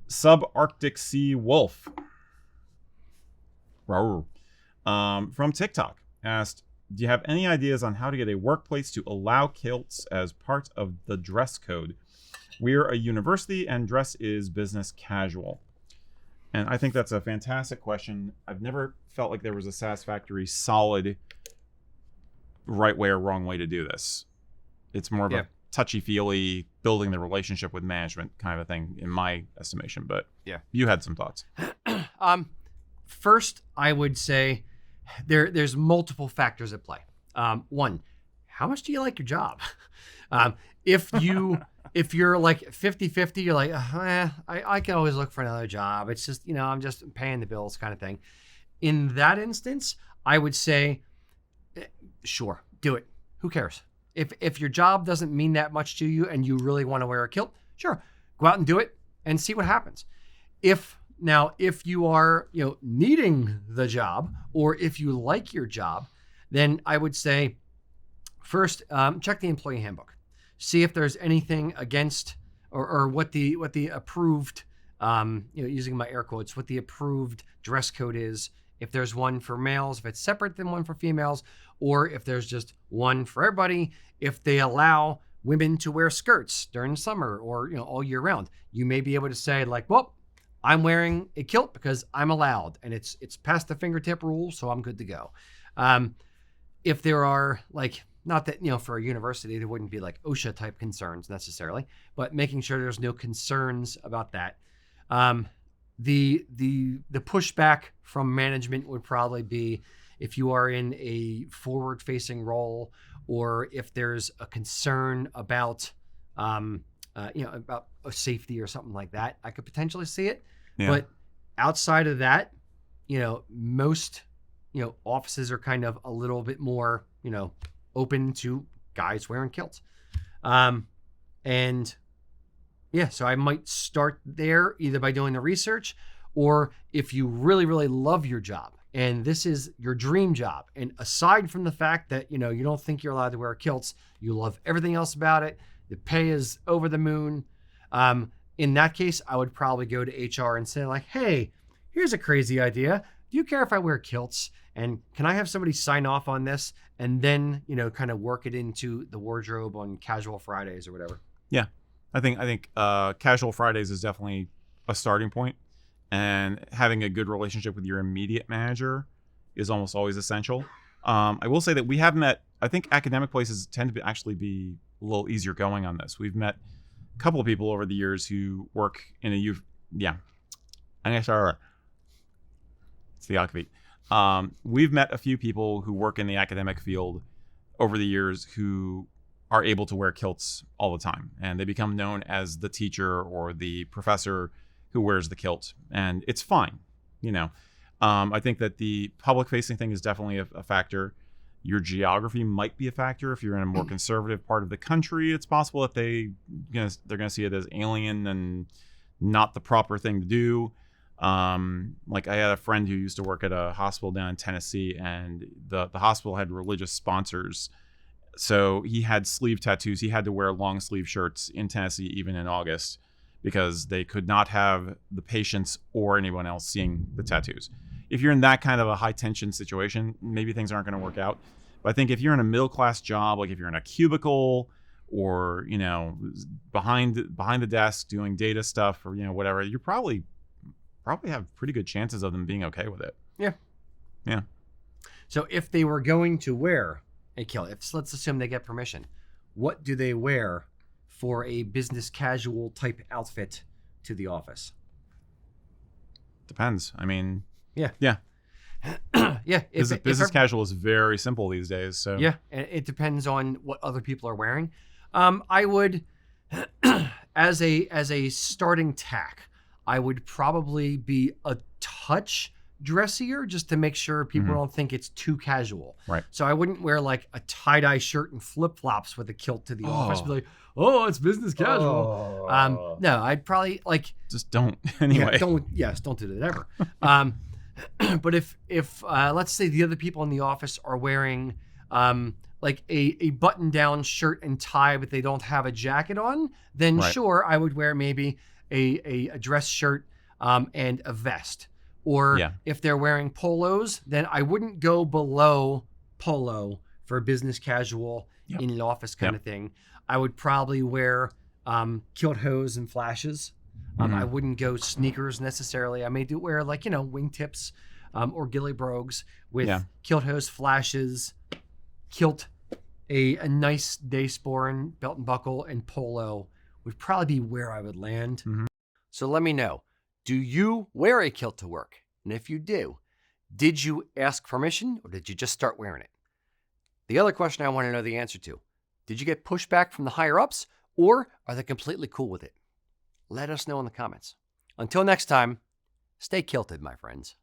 Subarctic Sea Wolf from TikTok asked, do you have any ideas on how to get a workplace to allow kilts as part of the dress code? We're a university and dress is business casual. And I think that's a fantastic question. I've never felt like there was a satisfactory, solid right way or wrong way to do this. It's more of a touchy-feely, building the relationship with management kind of a thing, in my estimation. But you had some thoughts. First, I would say there's multiple factors at play. One, how much do you like your job? If you're like 50-50, you're like, I can always look for another job. It's just, I'm just paying the bills kind of thing. In that instance, I would say, sure, do it. Who cares? If your job doesn't mean that much to you and you really want to wear a kilt, sure, go out and do it and see what happens. If you are, needing the job, or if you like your job, then I would say first, check the employee handbook. See if there's anything against or what the approved, using my air quotes, what the approved dress code is. If there's one for males, if it's separate than one for females, or if there's just one for everybody, if they allow women to wear skirts during summer or, all year round, you may be able to say like, well, I'm wearing a kilt because I'm allowed and it's past the fingertip rule, so I'm good to go. If there are like, not that, for a university, there wouldn't be like OSHA type concerns necessarily, but making sure there's no concerns about that. The pushback from management would probably be if you are in a forward-facing role, or if there's a concern about, about a safety or something like that, I could potentially see it. Yeah. But outside of that, most, offices are kind of a little bit more, open to guys wearing kilts. So I might start there either by doing the research, or if you really, really love your job and this is your dream job, and aside from the fact that, you don't think you're allowed to wear kilts, you love everything else about it, the pay is over the moon. In that case, I would probably go to HR and say like, hey, here's a crazy idea. Do you care if I wear kilts? And can I have somebody sign off on this? And then, kind of work it into the wardrobe on casual Fridays or whatever. Yeah. I think casual Fridays is definitely a starting point, and having a good relationship with your immediate manager is almost always essential. I will say that we have met, I think academic places tend to actually be a little easier going on this. We've met a couple of people over the years who work in a it's the Akavit. We've met a few people who work in the academic field over the years who are able to wear kilts all the time, and they become known as the teacher or the professor who wears the kilt, and it's fine. I think that the public facing thing is definitely a factor. Your geography might be a factor. If you're in a more conservative part of the country, it's possible that they're going to see it as alien and not the proper thing to do. Like I had a friend who used to work at a hospital down in Tennessee, and the hospital had religious sponsors. So he had sleeve tattoos. He had to wear long sleeve shirts in Tennessee, even in August, because they could not have the patients or anyone else seeing the tattoos. If you're in that kind of a high tension situation, maybe things aren't going to work out. But I think if you're in a middle class job, like if you're in a cubicle or, behind the desk doing data stuff or, whatever, you probably have pretty good chances of them being okay with it. Yeah. Yeah. So if they were going to wear a kilt, let's assume they get permission, what do they wear for a business casual type outfit to the office? Depends. I mean, yeah. Yeah. Business casual is very simple these days. So yeah, it depends on what other people are wearing. I would, as a starting tack, I would probably be a touch dressier just to make sure people don't think it's too casual. Right. So I wouldn't wear like a tie-dye shirt and flip-flops with a kilt to the office. Be like, oh, it's business casual. No, I'd probably like just don't anyway. Don't do that ever. But if let's say the other people in the office are wearing like a button-down shirt and tie, but they don't have a jacket on, then sure, I would wear maybe a dress shirt and a vest. Or if they're wearing polos, then I wouldn't go below polo for business casual in an office kind of thing. I would probably wear kilt hose and flashes. I wouldn't go sneakers necessarily. I may wear like, wingtips or ghillie brogues with kilt hose, flashes, kilt, a nice day sporran belt and buckle, and polo would probably be where I would land. So let me know, do you wear a kilt to work? And if you do, did you ask permission or did you just start wearing it? The other question I want to know the answer to, did you get pushback from the higher ups or are they completely cool with it? Let us know in the comments. Until next time, stay kilted, my friends.